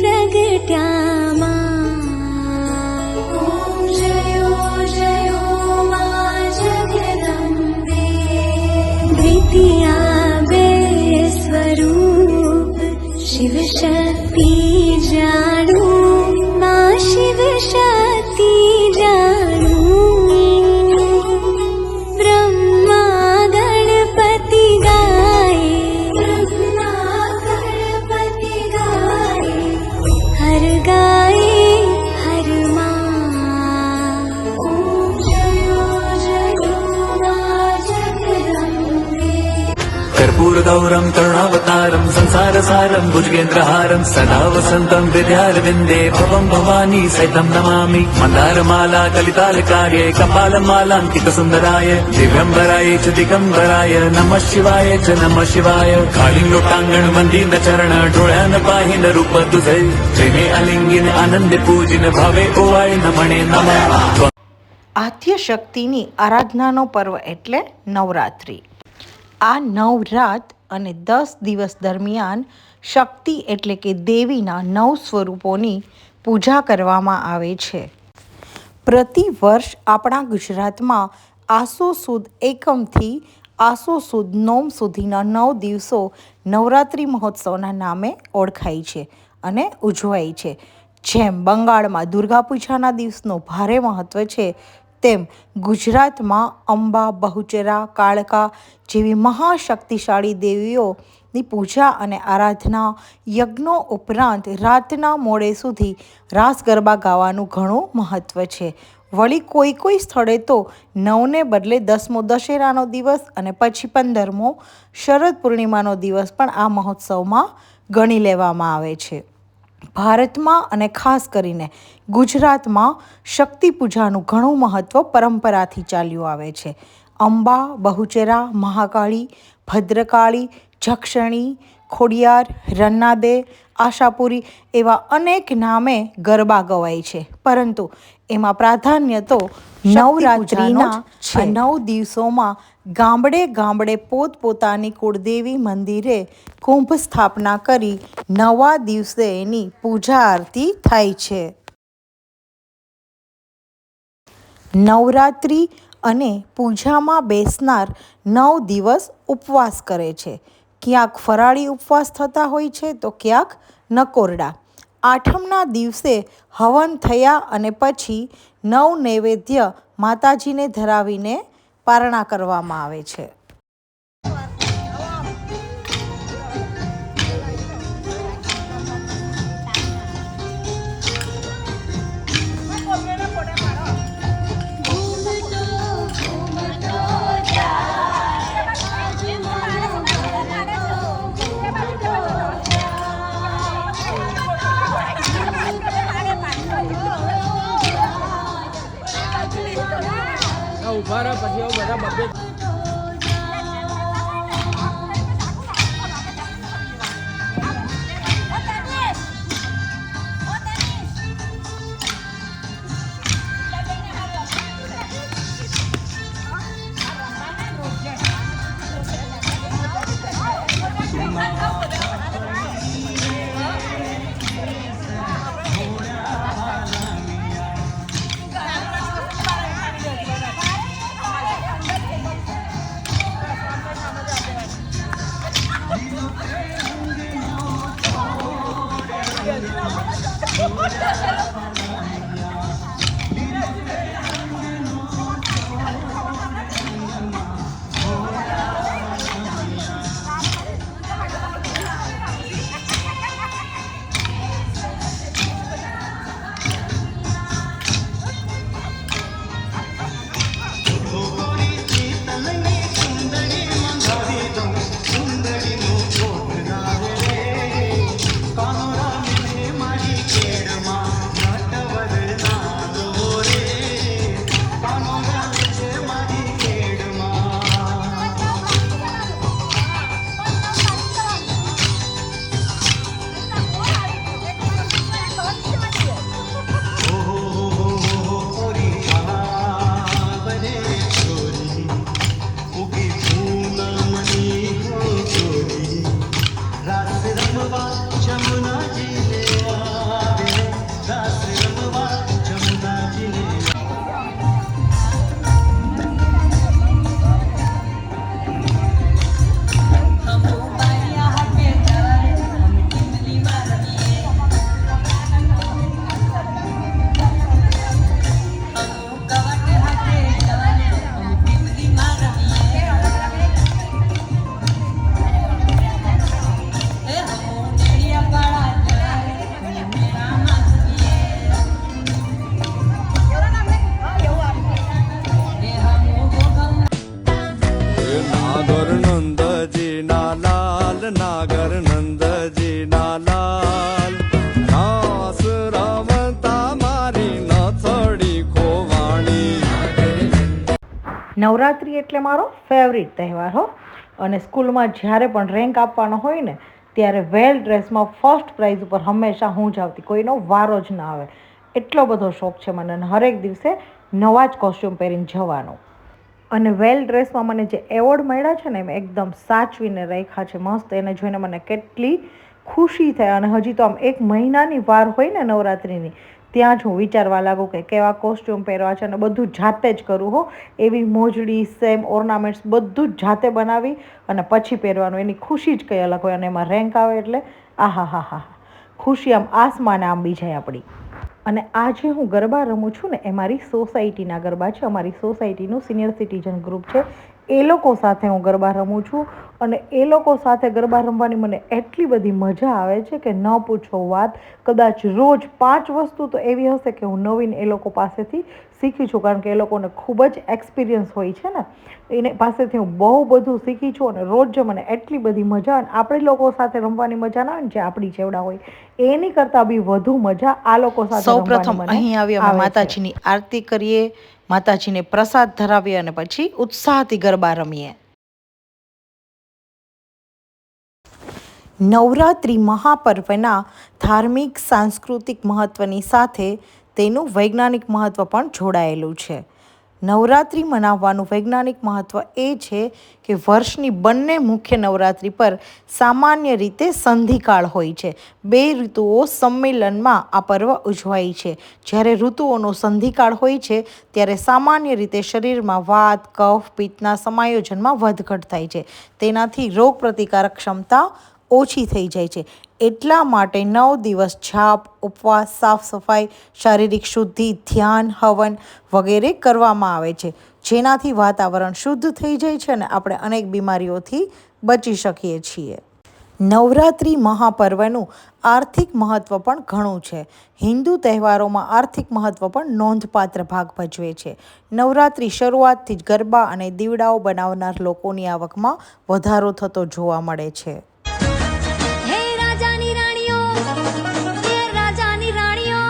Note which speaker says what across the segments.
Speaker 1: प्रगट्यामा जयो जयो मा जगदम्बे द्वितीया बे स्वरूप शिव शक्ति जाणू मा शिव शक्ति जाणू ब्रह्मा गणपति गाए हर गाए हर मां जयो जयो मा जगदम्बे
Speaker 2: कर्पूरगौरं करुणावतारं संसारसारं भुजगेन्द्रहारं सदा वसन्तं विद्यारविन्दे भवं भवानी सहितं नमामि मन्दारमाला कलितालकार्ये कपालमालाङ्कितसुन्दराय दिव्यम्बराय च दिगम्बराय नमः शिवाय च नमः शिवाय कालिंग लोटांगण मंदिर चरण डोळ्यान पाहिन रूप तुझे प्रेमे अलिंगिन आनंदे पूजिन भावे ओवाय नमणे नमः
Speaker 3: આદ્ય શક્તિની આરાધનાનો પર્વ એટલે નવરાત્રિ. આ નવરાત અને 10 દિવસ દરમિયાન શક્તિ એટલે કે દેવીના 9 સ્વરૂપોની પૂજા કરવામાં આવે છે. પ્રતિ વર્ષ આપણા ગુજરાતમાં આસો સુદ એકમથી આસો સુદ નોમ સુધીના 9 દિવસો નવરાત્રિ મહોત્સવના નામે ઓળખાય છે અને ઉજવાય છે. જેમ બંગાળમાં દુર્ગા પૂજાના દિવસનું ભારે મહત્ત્વ છે, તેમ ગુજરાતમાં અંબા, બહુચરા, કાળકા જેવી મહાશક્તિશાળી દેવીઓની પૂજા અને આરાધના, યજ્ઞો ઉપરાંત રાતના મોડે સુધી રાસ ગરબા ગાવાનું ઘણું મહત્ત્વ છે. વળી કોઈ સ્થળે તો 9ને બદલે 10મો દશેરાનો દિવસ અને પછી 15મો શરદ પૂર્ણિમાનો દિવસ પણ આ મહોત્સવમાં ગણી લેવામાં આવે છે. ભારતમાં અને ખાસ કરીને ગુજરાતમાં શક્તિ પૂજાનું ઘણું મહત્ત્વ પરંપરાથી ચાલ્યું આવે છે. અંબા, બહુચરા, મહાકાળી, ભદ્રકાળી, જક્ષણી, ખોડિયાર, રન્નાદે, આશાપુરી એવા અનેક નામે ગરબા ગવાય છે. પરંતુ એમાં પ્રાધાન્ય તો નવરાત્રિના 9 દિવસોમાં ગામડે ગામડે પોતપોતાની કુળદેવી મંદિરે કુંભ સ્થાપના કરી નવા દિવસે એની પૂજા આરતી થાય છે. નવરાત્રિ અને પૂજામાં બેસનાર 9 દિવસ ઉપવાસ કરે છે. ક્યાંક ફરાળી ઉપવાસ થતા હોય છે તો ક્યાંક નકોરડા. આઠમના દિવસે હવન થયા અને પછી 9 નૈવેદ્ય માતાજીને ધરાવીને પારણા કરવામાં આવે છે.
Speaker 4: ઉભા રહો પછી બધા બબ્બે
Speaker 3: નવરાત્રિ એટલે મારો ફેવરિટ તહેવાર હો. અને સ્કૂલમાં જ્યારે પણ રેન્ક આપવાનો હોય ને ત્યારે વેલ ડ્રેસમાં ફર્સ્ટ પ્રાઇઝ ઉપર હંમેશા હું જ આવતી, કોઈનો વારો જ ના આવે. એટલો બધો શોખ છે મને, અને હરેક દિવસે નવા જ કોસ્ટ્યુમ પહેરીને જવાનો. અને વેલ ડ્રેસમાં મને જે એવોર્ડ મળ્યા છે ને, એમ એકદમ સાચવીને રાખ્યા છે મસ્ત. એને જોઈને મને કેટલી ખુશી થાય. અને હજી તો આમ 1 મહિનાની વાર હોય ને નવરાત્રિની, ત્યાં જ હું વિચારવા લાગું કે કેવા કોસ્ટ્યુમ પહેરવા છે. અને બધું જાતે જ કરું હો. એવી મોજડી, સેમ, ઓર્નામેન્ટ્સ બધું જ જાતે બનાવી અને પછી પહેરવાનું. એની ખુશી જ કંઈ અલગ હોય. અને એમાં રેન્ક આવે એટલે આહા હા હા, ખુશી આમ આસમાને આંબી જાય આપણી. અને આજે હું ગરબા રમું છું ને, એ મારી સોસાયટીના ગરબા છે. અમારી સોસાયટીનું સિનિયર સિટીઝન ગ્રુપ છે, એ લોકો સાથે હું ગરબા રમું છું. અને એ લોકો સાથે ગરબા રમવાની મને એટલી બધી મજા આવે છે કે ન પૂછો વાત. કદાચ રોજ 5 વસ્તુ તો એવી હશે કે હું નવીન એ લોકો પાસેથી શીખી છું, કારણ કે એ લોકોને ખૂબ જ એક્સપિરિયન્સ હોય છે ને, એને પાસેથી હું બહુ બધું શીખી છું. અને રોજ જો મને એટલી બધી મજા આવે, આપણે લોકો સાથે રમવાની મજા ના આવે ને, જે આપણી જેવડા હોય એની કરતાં બી વધુ મજા આ લોકો સાથે. સૌપ્રથમ અહીં આવી અમે માતાજીની આરતી કરીએ, માતાજીને પ્રસાદ ધરાવીએ અને પછી ઉત્સાહથી ગરબા રમીએ. નવરાત્રિ મહાપર્વના ધાર્મિક સાંસ્કૃતિક મહત્ત્વની સાથે તેનું વૈજ્ઞાનિક મહત્ત્વ પણ જોડાયેલું છે. નવરાત્રિ મનાવવાનું વૈજ્ઞાનિક મહત્ત્વ એ છે કે વર્ષની બંને મુખ્ય નવરાત્રિ પર સામાન્ય રીતે સંધિકાળ હોય છે. 2 ઋતુઓ સંમેલનમાં આ પર્વ ઉજવાય છે. જ્યારે ઋતુઓનો સંધિકાળ હોય છે ત્યારે સામાન્ય રીતે શરીરમાં વાત, કફ, પિત્તના સમાયોજનમાં વધઘટ થાય છે. તેનાથી રોગપ્રતિકારક ક્ષમતા ઓછી થઈ જાય છે. એટલા માટે 9 દિવસ જાપ, ઉપવાસ, સાફ સફાઈ, શારીરિક શુદ્ધિ, ધ્યાન, હવન વગેરે કરવામાં આવે છે, જેનાથી વાતાવરણ શુદ્ધ થઈ જાય છે અને આપણે અનેક બીમારીઓથી બચી શકીએ છીએ. નવરાત્રિ મહાપર્વનું આર્થિક મહત્ત્વ પણ ઘણું છે. હિન્દુ તહેવારોમાં આર્થિક મહત્ત્વ પણ નોંધપાત્ર ભાગ ભજવે છે. નવરાત્રિ શરૂઆતથી જ ગરબા અને દીવડાઓ બનાવનાર લોકોની આવકમાં વધારો થતો જોવા મળે છે.
Speaker 1: હે રાજાની રાણીઓ, હે રાજાની રાણીઓ,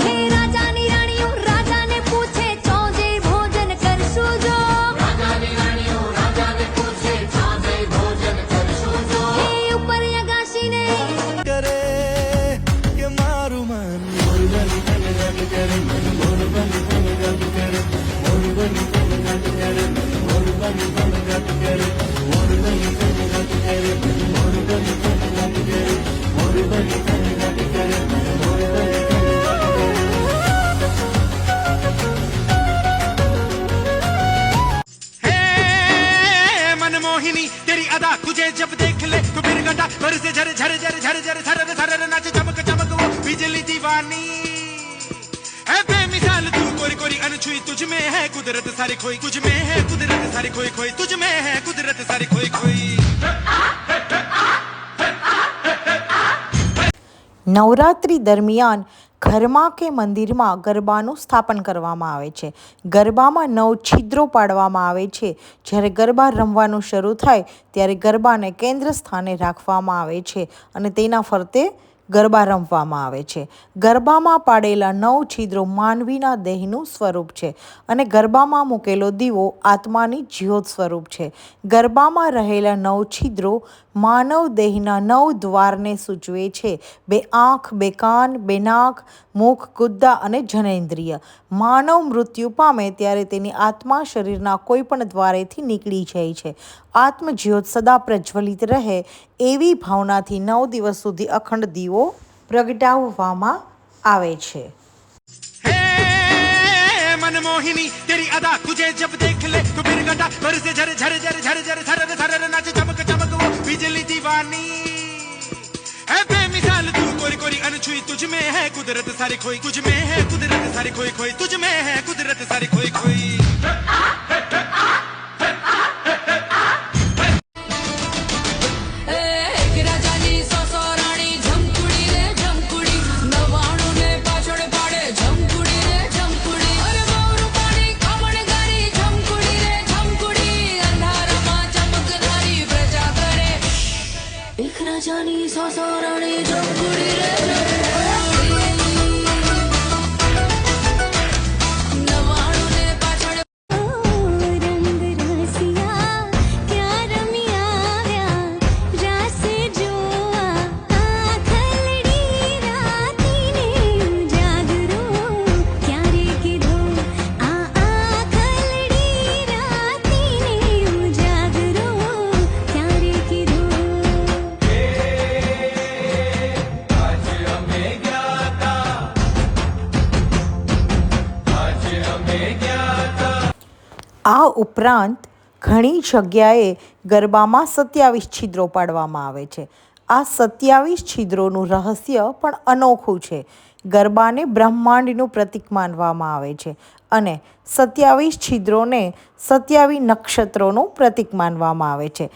Speaker 1: હે રાજાની રાણીઓ, રાજાને પૂછે ચોજે ભોજન કરશું જો. રાજાની રાણીઓ, રાજાને પૂછે ચોજે ભોજન કરશું જો. હે ઉપર અગાશીને
Speaker 5: કરે કે મારું મન મોરબની તનગત કરે, મોરબની તનગત કરે, મોરબની તનગત કરે, મોરબની તનગત કરે, મોરબની તનગત કરે, મોરબની તનગત કરે, મોરબની તનગત કરે, મોરબની
Speaker 6: हे मनमोहिनी तेरी अदा तुझे जब देख ले तो फिर गटा बरसे झर झर झर झर झर थरर थरर नाचे चमक चमक वो बिजली दीवानी. है बेमिसाल तू कोरी कोरी अनछुई तुझ में है कुदरत सारी खोई, तुझ में है कुदरत सारी खोई खोई, तुझ में है कुदरत सारी खोई खोई.
Speaker 3: નવરાત્રિ દરમિયાન ઘરમાં કે મંદિરમાં ગરબાનું સ્થાપન કરવામાં આવે છે. ગરબામાં 9 છિદ્રો પાડવામાં આવે છે. જ્યારે ગરબા રમવાનું શરૂ થાય ત્યારે ગરબાને કેન્દ્ર સ્થાને રાખવામાં આવે છે અને તેના ફરતે ગરબા રમવામાં આવે છે. ગરબામાં પાડેલા 9 છિદ્રો માનવીના દેહનું સ્વરૂપ છે અને ગરબામાં મૂકેલો દીવો આત્માની જ્યોત સ્વરૂપ છે. ગરબામાં રહેલા 9 છિદ્રો માનવ દેહના 9 દ્વારને સૂચવે છે: 2 આંખ, 2 કાન, 2 નાક, મુખ, ગુદ્દા અને જનેન્દ્રિય. માનવ મૃત્યુ પામે ત્યારે તેની આત્મા શરીરના કોઈ પણ દ્વારેથી નીકળી જાય છે. આત્મજ્યોત સદા પ્રજ્વલિત રહે એવી ભાવનાથી 9 દિવસ સુધી અખંડ દીવો પ્રગટાવવામાં આવે છે.
Speaker 6: मनमोहिनी तेरी अदा तुझे जब देख ले तो फिर गटा बरसे झर झर झर झर झर थरर थरर नाचे चमक चमक वो बिजली दीवानी. है बेमिसाल तू कोरी कोरी अनछुई तुझ में है कुदरत सारी खोई, तुझ में है कुदरत सारी खोई खोई, तुझ में है कुदरत सारी खोई खोई.
Speaker 1: રાજાની સોસોરાણી જમકુડી રે નવાણું ને પાછળ
Speaker 3: આ ઉપરાંત ઘણી જગ્યાએ ગરબામાં 27 છિદ્રો પાડવામાં આવે છે. આ 27 છિદ્રોનું રહસ્ય પણ અનોખું છે. ગરબાને બ્રહ્માંડનું પ્રતીક માનવામાં આવે છે અને 27 છિદ્રોને 27 નક્ષત્રોનું પ્રતીક માનવામાં આવે છે.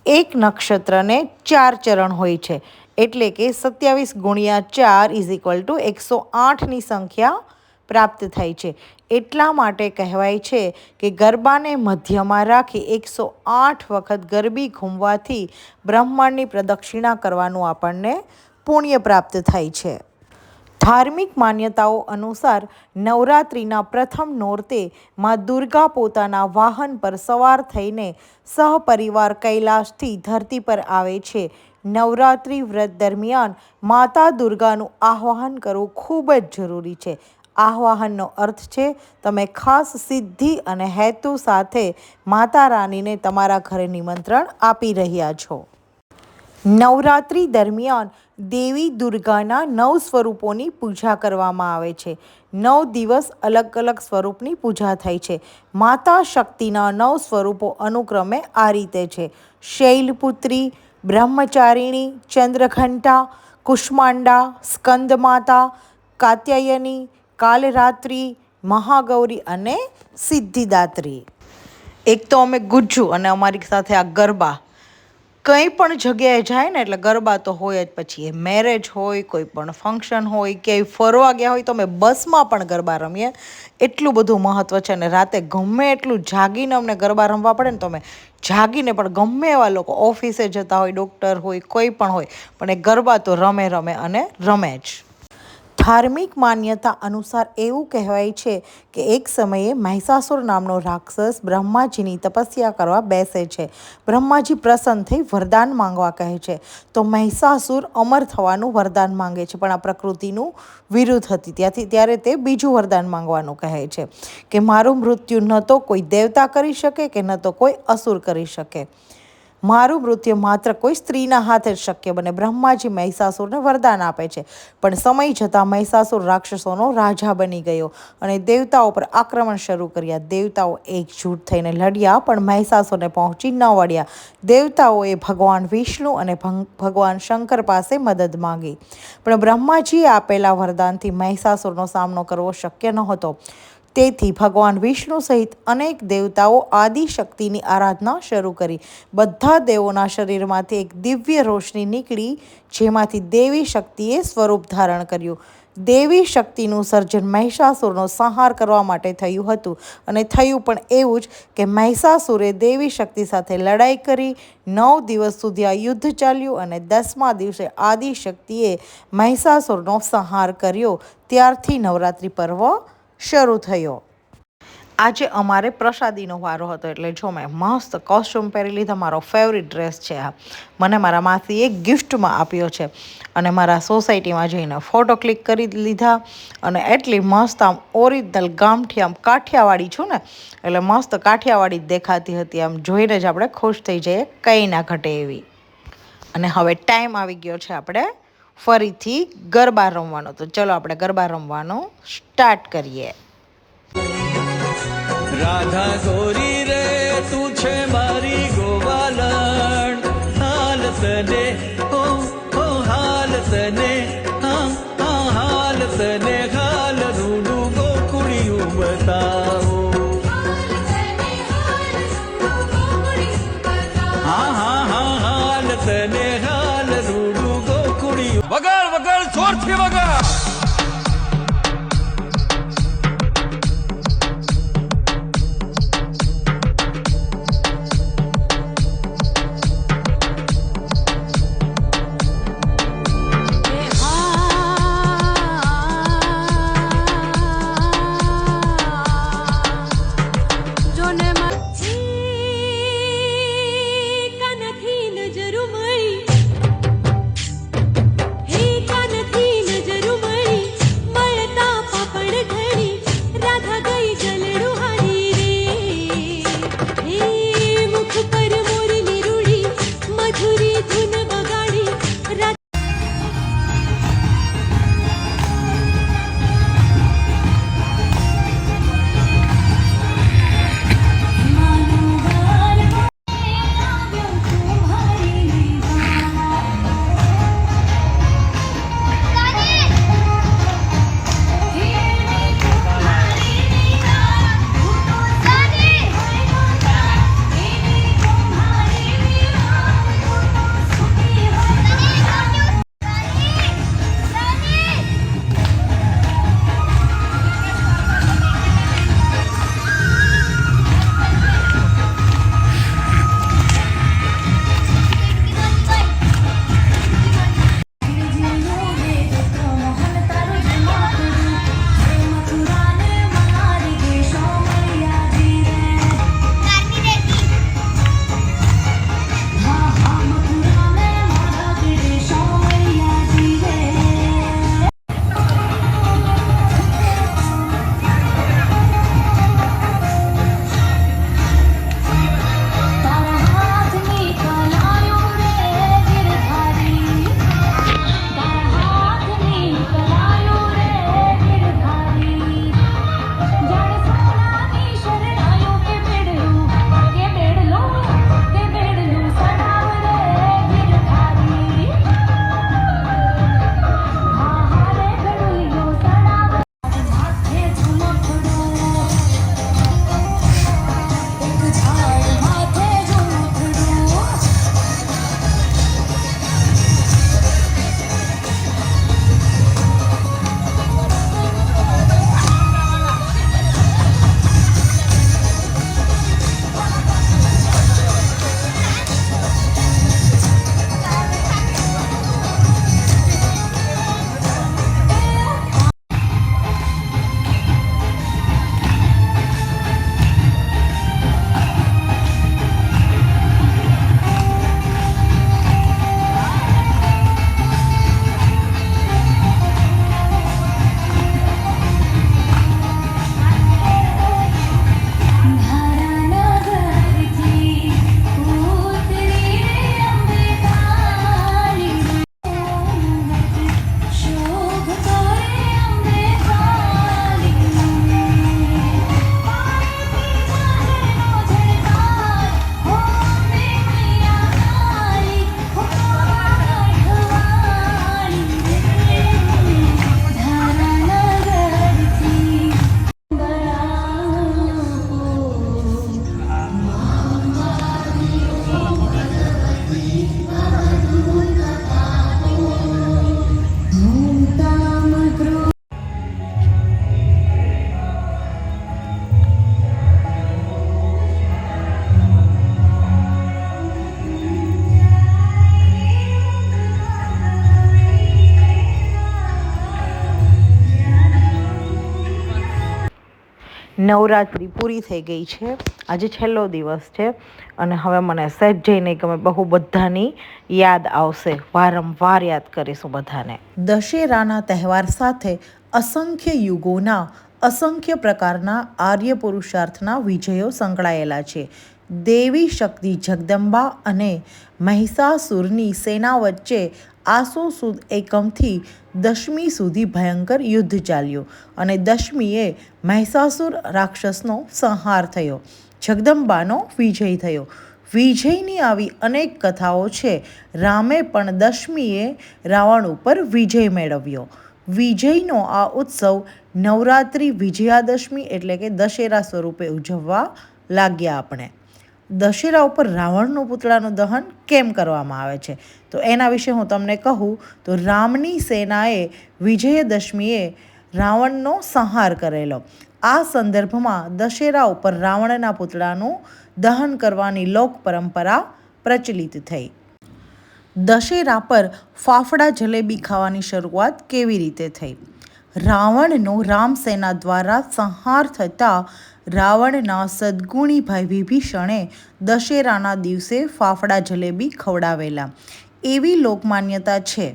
Speaker 3: એક નક્ષત્રને 4 ચરણ હોય છે, એટલે કે 27 ગુણ્યા 4 = 108ની સંખ્યા પ્રાપ્ત થાય છે. એટલા માટે કહેવાય છે કે ગરબાને મધ્યમાં રાખી 108 વખત ગરબી ઘૂમવાથી બ્રહ્માંડની પ્રદક્ષિણા કરવાનું આપણને પુણ્ય પ્રાપ્ત થાય છે. ધાર્મિક માન્યતાઓ અનુસાર નવરાત્રિના પ્રથમ નોરતે માં દુર્ગા પોતાના વાહન પર સવાર થઈને સહપરિવાર કૈલાશથી ધરતી પર આવે છે. નવરાત્રિ વ્રત દરમિયાન માતા દુર્ગાનું આહ્વાન કરવું ખૂબ જ જરૂરી છે. આહ્વાનનો અર્થ છે તમે ખાસ સિદ્ધિ અને હેતુ સાથે માતા રાનીને તમારા ઘરે નિમંત્રણ આપી રહ્યા છો. નવરાત્રિ દરમિયાન દેવી દુર્ગાના 9 સ્વરૂપોની પૂજા કરવામાં આવે છે. 9 દિવસ અલગ અલગ સ્વરૂપની પૂજા થાય છે. માતા શક્તિના 9 સ્વરૂપો અનુક્રમે આ રીતે છે: શૈલપુત્રી, બ્રહ્મચારિણી, ચંદ્રઘંટા, કુષ્માંડા, સ્કંદમાતા, કાત્યાયની, કાલરાત્રી, મહાગૌરી અને સિદ્ધિદાત્રી. એક તો અમે ગુજ્જુ અને અમારી સાથે આ ગરબા કંઈ પણ જગ્યાએ જાય ને એટલે ગરબા તો હોય જ. પછી એ મેરેજ હોય, કોઈ પણ ફંક્શન હોય, ક્યાંય ફરવા ગયા હોય તો અમે બસમાં પણ ગરબા રમીએ. એટલું બધું મહત્ત્વ છે. અને રાતે ગમે એટલું જાગીને અમને ગરબા રમવા પડે ને તો અમે જાગીને પણ ગમે એવા લોકો ઓફિસે જતા હોય, ડૉક્ટર હોય, કોઈ પણ હોય, પણ એ ગરબા તો રમે અને રમે જ. ધાર્મિક માન્યતા અનુસાર એવું કહેવાય છે કે એક સમયે મહિષાસુર નામનો રાક્ષસ બ્રહ્માજીની તપસ્યા કરવા બેસે છે. બ્રહ્માજી પ્રસન્ન થઈ વરદાન માંગવા કહે છે તો મહિષાસુર અમર થવાનું વરદાન માંગે છે, પણ આ પ્રકૃતિનું વિરુદ્ધ હતી. ત્યારે તે બીજું વરદાન માંગવાનું કહે છે કે મારું મૃત્યુ ન તો કોઈ દેવતા કરી શકે કે ન તો કોઈ અસુર કરી શકે. મારું મૃત્યુ માત્ર કોઈ સ્ત્રીના હાથે જ શક્ય બને. બ્રહ્માજી મહિષાસુરને વરદાન આપે છે, પણ સમય જતાં મહિષાસુર રાક્ષસોનો રાજા બની ગયો અને દેવતાઓ પર આક્રમણ શરૂ કર્યા. દેવતાઓ એકજૂટ થઈને લડ્યા, પણ મહિષાસુરને પહોંચી ન વળ્યા. દેવતાઓએ ભગવાન વિષ્ણુ અને ભગવાન શંકર પાસે મદદ માંગી, પણ બ્રહ્માજીએ આપેલા વરદાનથી મહિષાસુરનો સામનો કરવો શક્ય નહોતો. તેથી ભગવાન વિષ્ણુ સહિત અનેક દેવતાઓ આદિશક્તિની આરાધના શરૂ કરી. બધા દેવોના શરીરમાંથી એક દિવ્ય રોશની નીકળી, જેમાંથી દેવી શક્તિએ સ્વરૂપ ધારણ કર્યું. દેવી શક્તિનું સર્જન મહિષાસુરનો સંહાર કરવા માટે થયું હતું અને થયું પણ એવું જ કે મહિષાસુરે દેવી શક્તિ સાથે લડાઈ કરી. 9 દિવસ સુધી આ યુદ્ધ ચાલ્યું અને 10મા દિવસે આદિશક્તિએ મહિષાસુરનો સંહાર કર્યો. ત્યારથી નવરાત્રિ પર્વ શરૂ થયો. આજે અમારે પ્રસાદીનો વારો હતો, એટલે જો મેં મસ્ત કોસ્ટ્યુમ પહેરી લીધા. મારો ફેવરિટ ડ્રેસ છે આ. મને મારા માસીએ ગિફ્ટમાં આપ્યો છે અને મારા સોસાયટીમાં જઈને ફોટો ક્લિક કરી લીધા. અને એટલી મસ્ત આમ ઓરિજિનલ ગામઠી, આમ કાઠિયાવાડી છું ને, એટલે મસ્ત કાઠિયાવાડી જ દેખાતી હતી. આમ જોઈને જ આપણે ખુશ થઈ જઈએ, કંઈ ના ઘટે એવી. અને હવે ટાઈમ આવી ગયો છે આપણે ફરીથી ગરબા રમવાનો. તો ચલો આપણે ગરબા રમવાનું સ્ટાર્ટ કરીએ.
Speaker 5: રાધા ગોરી રે તું છે મારી ગોવાલણ, હાલ તને હો હાલ તને, હા હાલ તને, હાલ રૂડું ગોકુળિયું બતાવો. હા હાલ તને, હાલ રૂડું ગોકુળિયું. વગર જોરથી વગર.
Speaker 1: નજરું
Speaker 3: નવરાત્રિ પૂરી થઈ ગઈ છે. આજે છેલ્લો દિવસ છે અને હવે મને સહેજ જઈને ગમે, બહુ બધાની યાદ આવશે, વારંવાર યાદ કરીશું બધાને. દશેરાના તહેવાર સાથે અસંખ્ય યુગોના અસંખ્ય પ્રકારના આર્ય પુરુષાર્થના વિજયો સંકળાયેલા છે. દેવી શક્તિ જગદંબા અને મહિષાસુરની સેના વચ્ચે આસો સુદ એકમથી દશમી સુધી ભયંકર યુદ્ધ ચાલ્યું અને દશમીએ મહિષાસુર રાક્ષસનો સંહાર થયો. જગદંબાનો વિજય થયો. વિજયની આવી અનેક કથાઓ છે. રામે પણ દશમીએ રાવણ ઉપર વિજય મેળવ્યો. વિજયનો આ ઉત્સવ નવરાત્રિ વિજયાદશમી એટલે કે દશેરા સ્વરૂપે ઉજવવા લાગ્યા આપણે. દશેરા ઉપર રાવણનું પૂતળાનું દહન કેમ કરવામાં આવે છે તો એના વિશે હું તમને કહું તો રામની સેનાએ વિજયદશમીએ રાવણનો સંહાર કરેલો. આ સંદર્ભમાં દશેરા ઉપર રાવણના પૂતળાનું દહન કરવાની લોક પરંપરા પ્રચલિત થઈ. દશેરા પર ફાફડા જલેબી ખાવાની શરૂઆત કેવી રીતે થઈ? રાવણનો રામસેના દ્વારા સંહાર થતાં રાવણના સદગુણી ભાઈ વિભીષણે દશેરાના દિવસે ફાફડા જલેબી ખવડાવેલા એવી લોકમાન્યતા છે.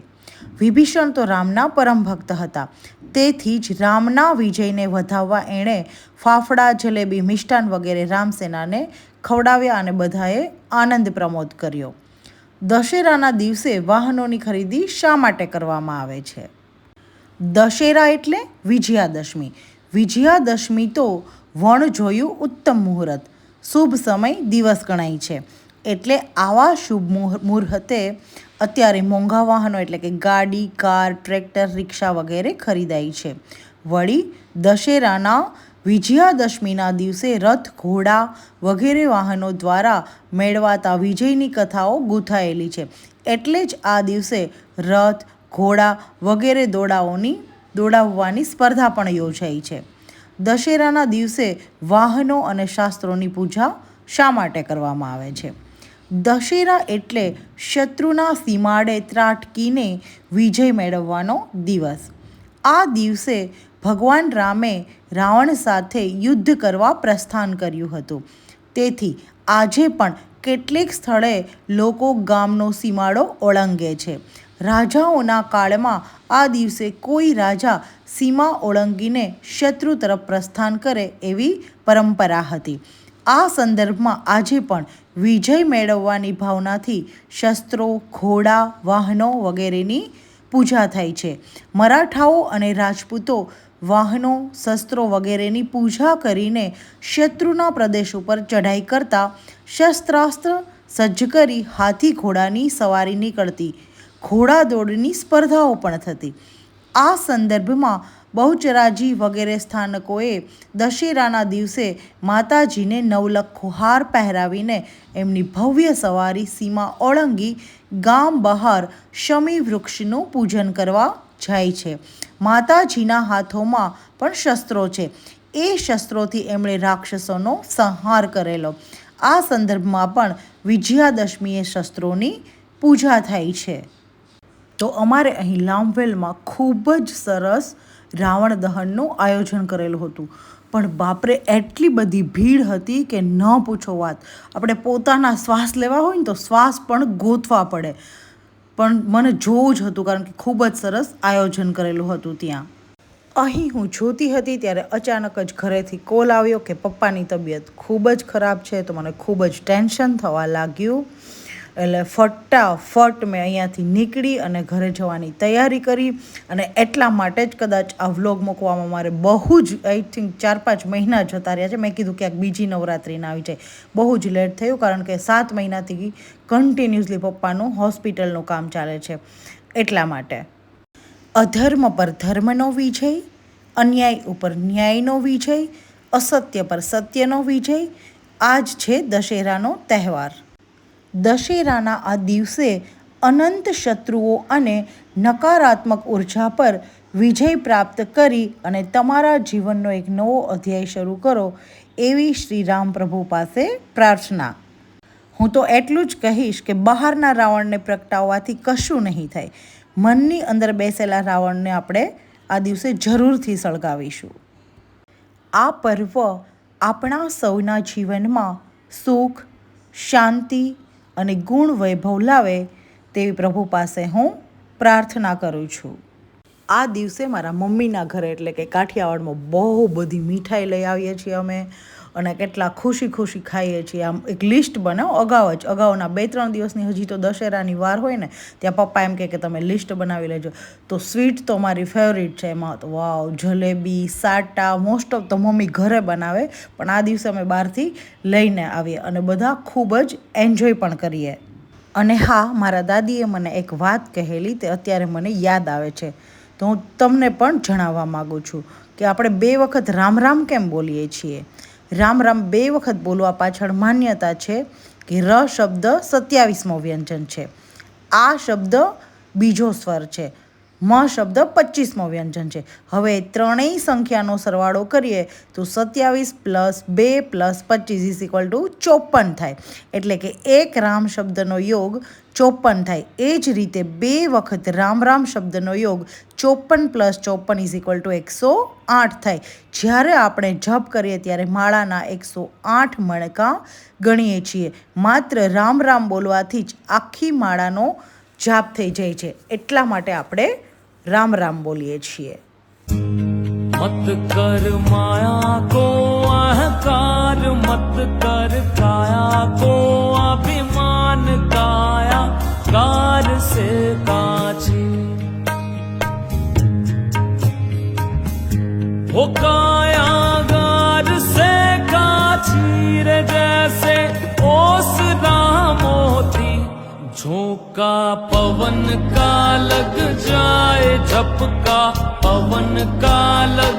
Speaker 3: વિભીષણ તો રામના પરમ ભક્ત હતા, તેથી જ રામના વિજયને વધાવવા એણે ફાફડા જલેબી મિષ્ટાન વગેરે રામસેનાને ખવડાવ્યા અને બધાએ આનંદ પ્રમોદ કર્યો. દશેરાના દિવસે વાહનોની ખરીદી શા માટે કરવામાં આવે છે? દશેરા એટલે વિજયાદશમી. વિજયાદશમી તો વણ જોયું ઉત્તમ મુહૂર્ત, શુભ સમય દિવસ ગણાય છે. એટલે આવા શુભ મુહૂર્તે અત્યારે મોંઘા વાહનો એટલે કે ગાડી, કાર, ટ્રેક્ટર, રિક્ષા વગેરે ખરીદાય છે. વળી દશેરાના વિજયાદશમીના દિવસે રથ, ઘોડા વગેરે વાહનો દ્વારા મેળવાતા વિજયની કથાઓ ગૂંથાયેલી છે. એટલે જ આ દિવસે રથ, ઘોડા વગેરે દોડાવવાની સ્પર્ધા પણ યોજાઈ છે. દશેરાના દિવસે વાહનો અને શાસ્ત્રોની પૂજા શા માટે કરવામાં આવે છે? દશેરા એટલે શત્રુના સીમાડે ત્રાટકીને વિજય મેળવવાનો દિવસ. આ દિવસે ભગવાન રામે રાવણ સાથે યુદ્ધ કરવા પ્રસ્થાન કર્યું હતું. તેથી આજે પણ કેટલેક સ્થળે લોકો ગામનો સીમાડો ઓળંગે છે. રાજાઓના કાળમાં આ દિવસે કોઈ રાજા સીમા ઓળંગીને શત્રુ તરફ પ્રસ્થાન કરે એવી પરંપરા હતી. આ સંદર્ભમાં આજે પણ વિજય મેળવવાની ભાવનાથી શસ્ત્રો, ઘોડા, વાહનો વગેરેની પૂજા થાય છે. મરાઠાઓ અને રાજપૂતો વાહનો, શસ્ત્રો વગેરેની પૂજા કરીને શત્રુના પ્રદેશ ઉપર ચઢાઈ કરતા, શસ્ત્રાસ્ત્ર સજ્જ કરી હાથી ઘોડાની સવારી નીકળતી, ઘોડા દોડની સ્પર્ધાઓ પણ થતી. આ સંદર્ભમાં બહુચરાજી વગેરે સ્થાનકોએ દશેરાના દિવસે માતાજીને નવલખો હાર પહેરાવીને એમની ભવ્ય સવારી સીમા ઓળંગી ગામ બહાર શમી વૃક્ષનું પૂજન કરવા જાય છે. માતાજીના હાથોમાં પણ શસ્ત્રો છે. એ શસ્ત્રોથી એમણે રાક્ષસોનો સંહાર કરેલો. આ સંદર્ભમાં પણ વિજયાદશમીએ શસ્ત્રોની પૂજા થાય છે. તો અમારે અહીં લાંભવેલમાં ખૂબ જ સરસ રાવણ દહનનું આયોજન કરેલું હતું. પણ બાપરે એટલી બધી ભીડ હતી કે ન પૂછો વાત. આપણે પોતાના શ્વાસ લેવા હોય ને તો શ્વાસ પણ ગોતવા પડે. પણ મને જોવું જ હતું કારણ કે ખૂબ જ સરસ આયોજન કરેલું હતું ત્યાં. અહીં હું જોતી હતી ત્યારે અચાનક જ ઘરેથી કોલ આવ્યો કે પપ્પાની તબિયત ખૂબ જ ખરાબ છે. તો મને ખૂબ જ ટેન્શન થવા લાગ્યું. એટલે ફટાફટ મેં અહીંયાથી નીકળી અને ઘરે જવાની તૈયારી કરી. અને એટલા માટે જ કદાચ આ વ્લોગ મૂકવામાં મારે બહુ જ આઈ થિંક 4-5 મહિના જતા રહ્યા છે. મેં કીધું ક્યાંક બીજી નવરાત્રિના આવી જાય. બહુ જ લેટ થયું કારણ કે 7 મહિનાથી કન્ટિન્યુઅસલી પપ્પાનું હોસ્પિટલનું કામ ચાલે છે. એટલા માટે અધર્મ પર ધર્મનો વિજય, અન્યાય ઉપર ન્યાયનો વિજય, અસત્ય પર સત્યનો વિજય. આ જ છે દશેરાનો તહેવાર. દશેરાના આ દિવસે અનંત શત્રુઓ અને નકારાત્મક ઉર્જા પર વિજય પ્રાપ્ત કરી અને તમારા જીવનનો એક નવો અધ્યાય શરૂ કરો એવી શ્રી રામ પ્રભુ પાસે પ્રાર્થના. હું તો એટલું જ કહીશ કે બહારના રાવણને પ્રગટાવવાથી કશું નહીં થાય. મનની અંદર બેસેલા રાવણને આપણે આ દિવસે જરૂરથી સળગાવીશું. આ પર્વ આપણા સૌના જીવનમાં સુખ, શાંતિ અને ગુણ વૈભવ લાવે તેવી પ્રભુ પાસે હું પ્રાર્થના કરું છું. આ દિવસે મારા મમ્મીના ઘરે એટલે કે કાઠિયાવાડમાં બહુ બધી મીઠાઈ લઈ આવીએ છીએ અમે અને કેટલા ખુશી ખુશી ખાઈએ છીએ. આમ એક લિસ્ટ બનાવો અગાઉના 2-3 દિવસની હજી તો દશેરાની વાર હોય ને ત્યાં પપ્પા એમ કે તમે લિસ્ટ બનાવી લેજો. તો સ્વીટ તો મારી ફેવરિટ છે. એમાં તો વાવ, જલેબી, સાટા મોસ્ટ ઓફ તો મમ્મી ઘરે બનાવે, પણ આ દિવસે અમે બહારથી લઈને આવીએ અને બધા ખૂબ જ એન્જોય પણ કરીએ. અને હા, મારા દાદીએ મને એક વાત કહેલી તે અત્યારે મને યાદ આવે છે, તો હું તમને પણ જણાવવા માગું છું કે આપણે 2 વખત રામ રામ કેમ બોલીએ છીએ. રામ રામ 2 વખત બોલવા પાછળ માન્યતા છે કે ર શબ્દ 27મો વ્યંજન છે, આ શબ્દ બીજો સ્વર છે, મ શબ્દ 25મો વ્યંજન છે. હવે ત્રણેય સંખ્યાનો સરવાળો કરીએ તો 27 + 2 + 25 = 54 થાય. એટલે કે એક રામ શબ્દનો યોગ 54 થાય. એ જ રીતે 2 વખત રામ રામ શબ્દનો યોગ 54 + 54 = 108 થાય. જ્યારે આપણે જપ કરીએ ત્યારે માળાના 108 મણકા ગણીએ છીએ. માત્ર રામ રામ બોલવાથી જ આખી માળાનો જાપ થઈ જાય છે. એટલા માટે આપણે રામ રામ બોલીએ છીએ.
Speaker 5: मत कर माया को अहंकार, मत कर काया को अभिमान, काया कार से काची वो काया गार से काची रे, जैसे ओसना मोती झोंका पवन का लग जाए, झपका पवन का लग